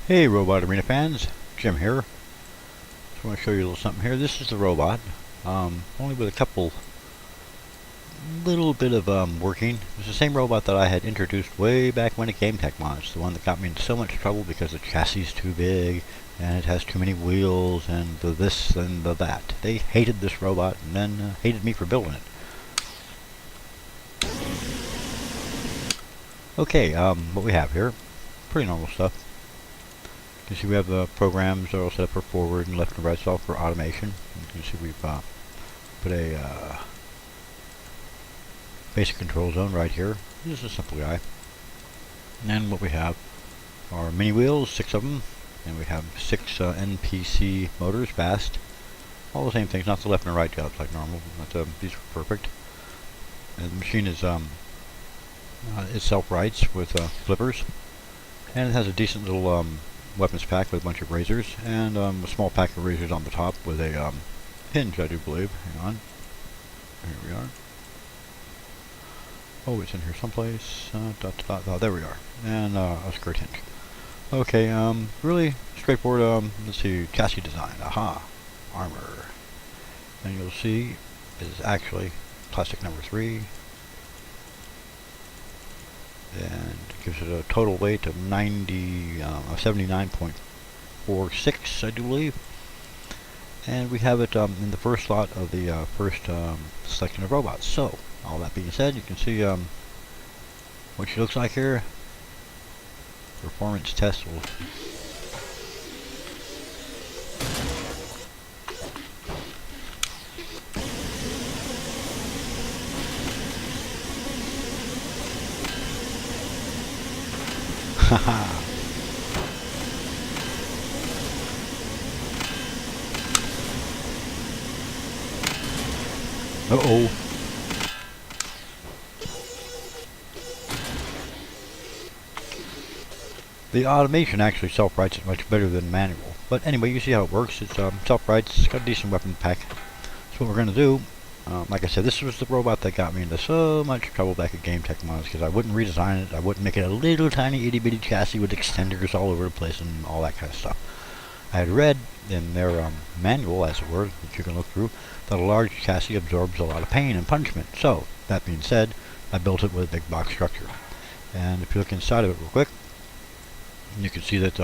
Hey Robot Arena fans, Jim here. Just want to show you a little something here. This is the robot, only with a little bit of working. It's the same robot that I had introduced way back when at Gametechmod. It's the one that got me in so much trouble because the chassis is too big and it has too many wheels and the this and the that. They hated this robot and then hated me for building it. Okay, what we have here, pretty normal stuff. You can see we have the programs that are all set up for forward and left and right, all for automation. You can see we've put a basic control zone right here. This is a simple guy. And then what we have are mini wheels, 6 of them, and we have 6 NPC motors, fast. All the same things, not the left and right jobs like normal. But, these are perfect. And the machine is itself writes with flippers, and it has a decent little weapons pack with a bunch of razors, and a small pack of razors on the top with a hinge, I do believe. Hang on. Here we are. Oh, it's in here someplace. There we are. And a skirt hinge. Okay, really straightforward, let's see, chassis design. Aha! Armor. And you'll see is actually plastic number 3. And it gives it a total weight of 79.46, I do believe. And we have it in the first slot of the first selection of robots. So, all that being said, you can see what she looks like here. Performance test will... Haha. Uh-oh. The automation actually self-writes it much better than manual. But anyway, you see how it works. It's self-writes, it's got a decent weapon pack. So what we're going to do, like I said, this was the robot that got me into so much trouble back at Gametechmod, because I wouldn't redesign it, I wouldn't make it a little tiny itty-bitty chassis with extenders all over the place and all that kind of stuff. I had read in their manual, as it were, that you can look through, that a large chassis absorbs a lot of pain and punishment. So, that being said, I built it with a big box structure. And if you look inside of it real quick, you can see that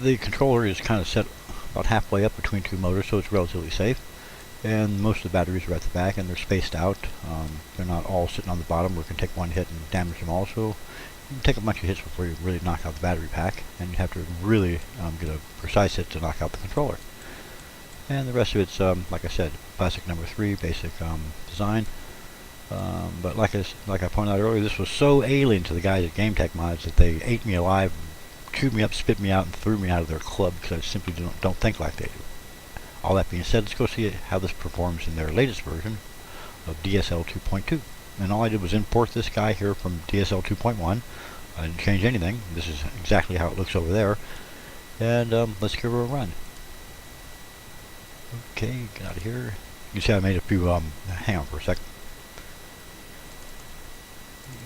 the controller is kind of set about halfway up between 2 motors, so it's relatively safe. And most of the batteries are at the back, and they're spaced out. They're not all sitting on the bottom where you can take one hit and damage them all. So you can take a bunch of hits before you really knock out the battery pack, and you have to really get a precise hit to knock out the controller. And the rest of it's, like I said, plastic number 3, basic design. But like I pointed out earlier, this was so alien to the guys at Gametechmod that they ate me alive, chewed me up, spit me out, and threw me out of their club because I simply don't think like they do. All that being said, let's go see how this performs in their latest version of DSL 2.2. And all I did was import this guy here from DSL 2.1. I didn't change anything. This is exactly how it looks over there. And let's give her a run. Okay, get out of here. You see I made a few, hang on for a sec.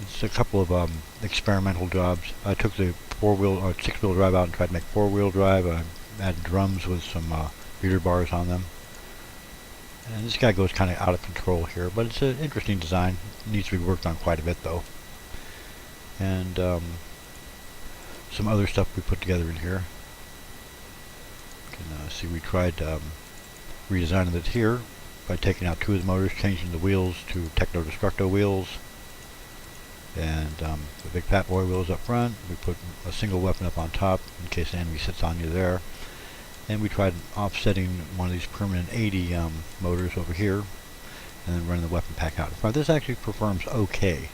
It's a couple of experimental jobs. I took the 6-wheel drive out and tried to make 4-wheel drive. I added drums with some beater bars on them. And this guy goes kind of out of control here, but it's an interesting design. It needs to be worked on quite a bit though. And some other stuff we put together in here. You can see we tried redesigning it here by taking out 2 of the motors, changing the wheels to Techno-Destructo wheels. And the big fat boy wheels up front. We put a single weapon up on top in case the enemy sits on you there. And we tried offsetting one of these permanent 80 motors over here, and then running the weapon pack out in front. This actually performs okay,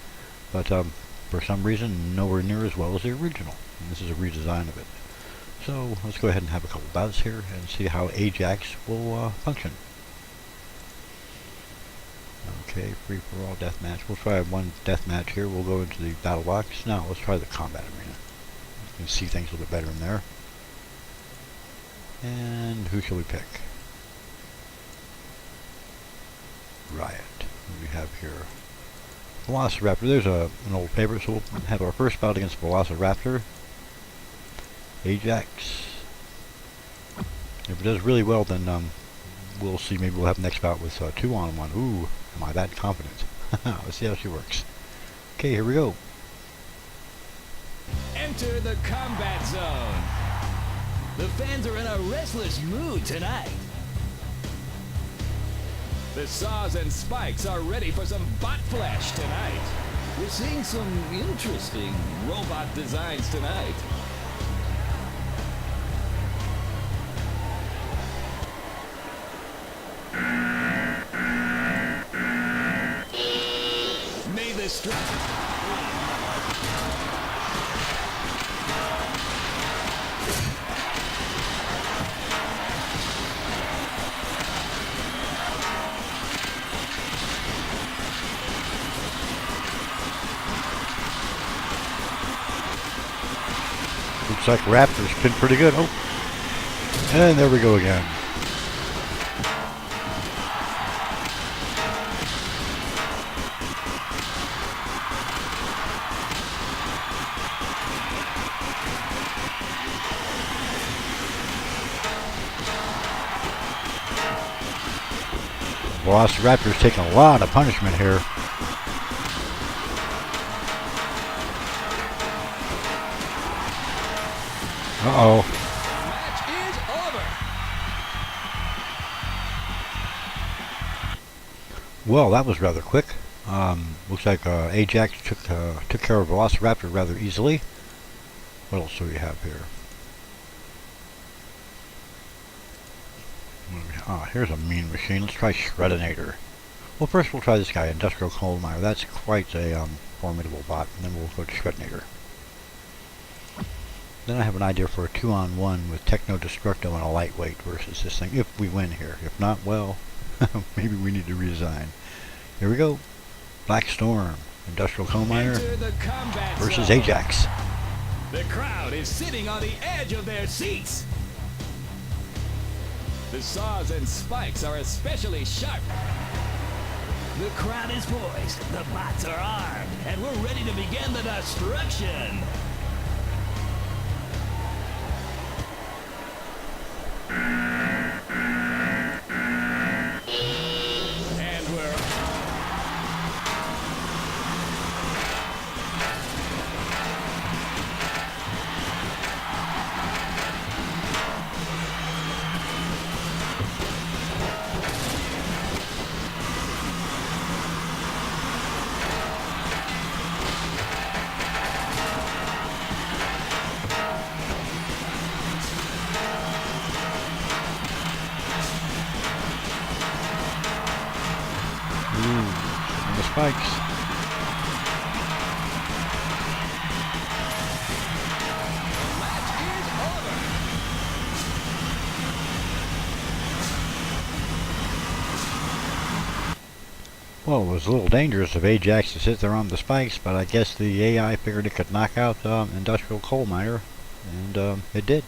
but for some reason nowhere near as well as the original. And this is a redesign of it. So let's go ahead and have a couple bouts here and see how Ajax will function. Okay, free for all deathmatch. We'll try one deathmatch here. We'll go into the battle box. Now let's try the combat arena. You can see things a little bit better in there. And who shall we pick? Riot. What do we have here? Velociraptor. There's an old favorite, so we'll have our first bout against Velociraptor. Ajax. If it does really well, then we'll see. Maybe we'll have next bout with 2-on-1. Ooh, am I that confident? Let's see how she works. Okay, here we go. Enter the combat zone. The fans are in a restless mood tonight. The saws and spikes are ready for some bot flesh tonight. We're seeing some interesting robot designs tonight. May the strike. Looks like Raptor's been pretty good. Oh, and there we go again. Velociraptor's taking a lot of punishment here. Uh-oh. Match is over. Well, that was rather quick. Looks like Ajax took care of Velociraptor rather easily. What else do we have here? Here's a mean machine. Let's try Shreddinator. Well, first we'll try this guy, Industrial Coal Miner. That's quite a formidable bot. And then we'll go to Shreddinator. Then I have an idea for a 2-on-1 with Techno Destructo and a lightweight versus this thing, if we win here. If not, well, maybe we need to resign. Here we go. Black Storm, Industrial Coal Miner versus Ajax. The crowd is sitting on the edge of their seats. The saws and spikes are especially sharp. The crowd is poised, the bots are armed, and we're ready to begin the destruction. And we're... And the spikes. Well, it was a little dangerous of Ajax to sit there on the spikes, but I guess the AI figured it could knock out Industrial Coal Miner, and it did.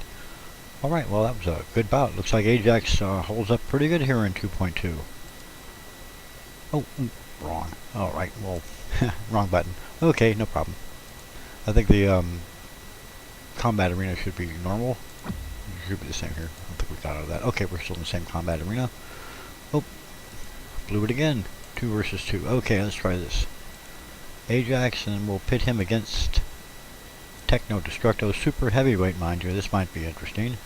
Alright, well that was a good bout. Looks like Ajax holds up pretty good here in 2.2. Oh, wrong. Alright, well, wrong button. Okay, no problem. I think the combat arena should be normal. It should be the same here. I don't think we got out of that. Okay, we're still in the same combat arena. Oh, blew it again. 2 versus 2. Okay, let's try this. Ajax, and we'll pit him against Techno Destructo, super heavyweight, mind you. This might be interesting.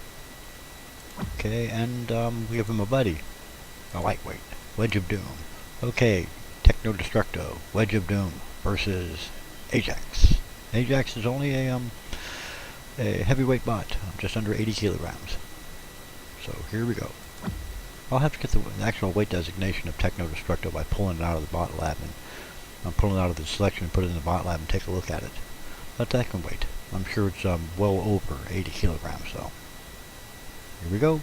Okay, and we give him a buddy, a lightweight, Wedge of Doom. Okay, Techno Destructo, Wedge of Doom versus Ajax. Ajax is only a heavyweight bot, just under 80 kilograms. So here we go. I'll have to get the actual weight designation of Techno Destructo by pulling it out of the bot lab, and I'm pulling it out of the selection and put it in the bot lab and take a look at it. But that can wait. I'm sure it's well over 80 kilograms though. Here we go.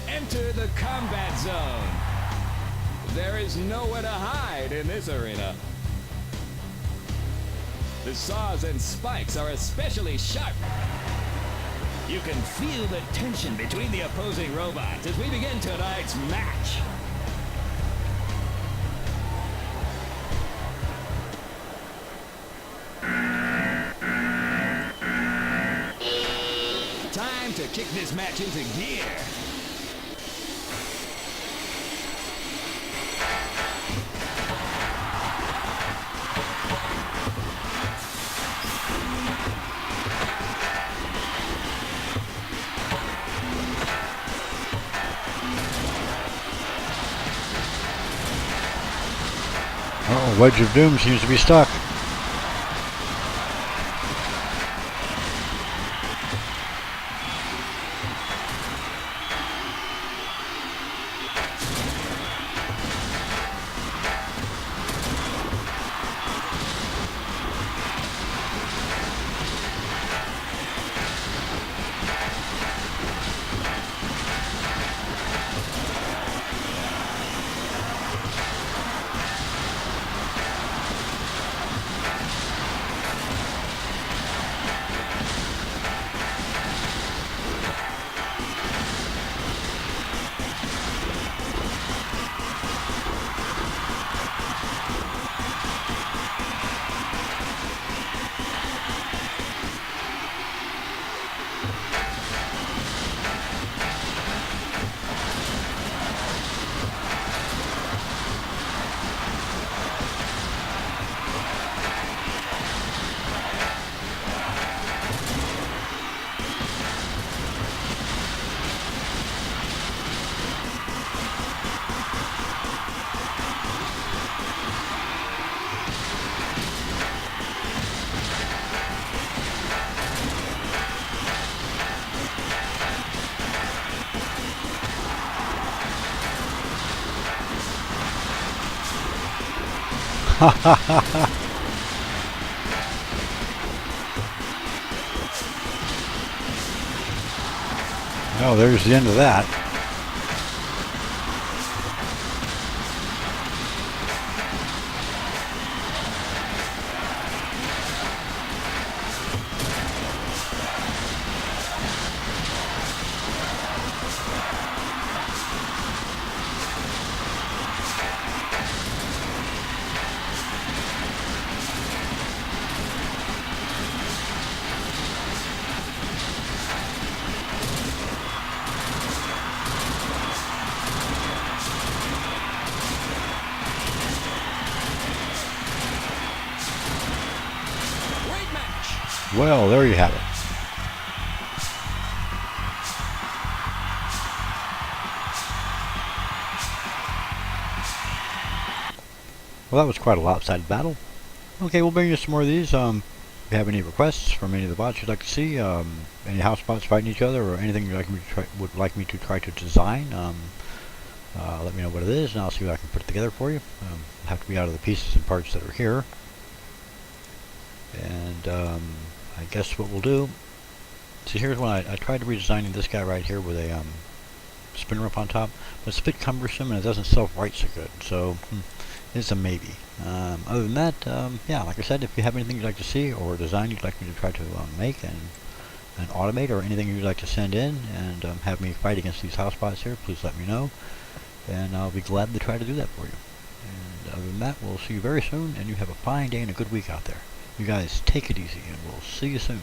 Enter the combat zone. There is nowhere to hide in this arena. The saws and spikes are especially sharp. You can feel the tension between the opposing robots as we begin tonight's match. to kick this match into gear. Oh, Wedge of Doom seems to be stuck. Oh, there's the end of that. Well, there you have it. Well, that was quite a lopsided battle. Okay, we'll bring you some more of these. If you have any requests from any of the bots you'd like to see, any house bots fighting each other, or anything you'd like me to try to design, let me know what it is, and I'll see what I can put it together for you. It'll have to be out of the pieces and parts that are here. And I guess what we'll do, see, here's one I tried to redesigning this guy right here with a spinner up on top, but it's a bit cumbersome and it doesn't self-right so good, so it's a maybe. Other than that, yeah, like I said, if you have anything you'd like to see or a design you'd like me to try to make and automate, or anything you'd like to send in and have me fight against these house bots here, please let me know, and I'll be glad to try to do that for you. And other than that, we'll see you very soon, and you have a fine day and a good week out there. You guys take it easy, and we'll see you soon.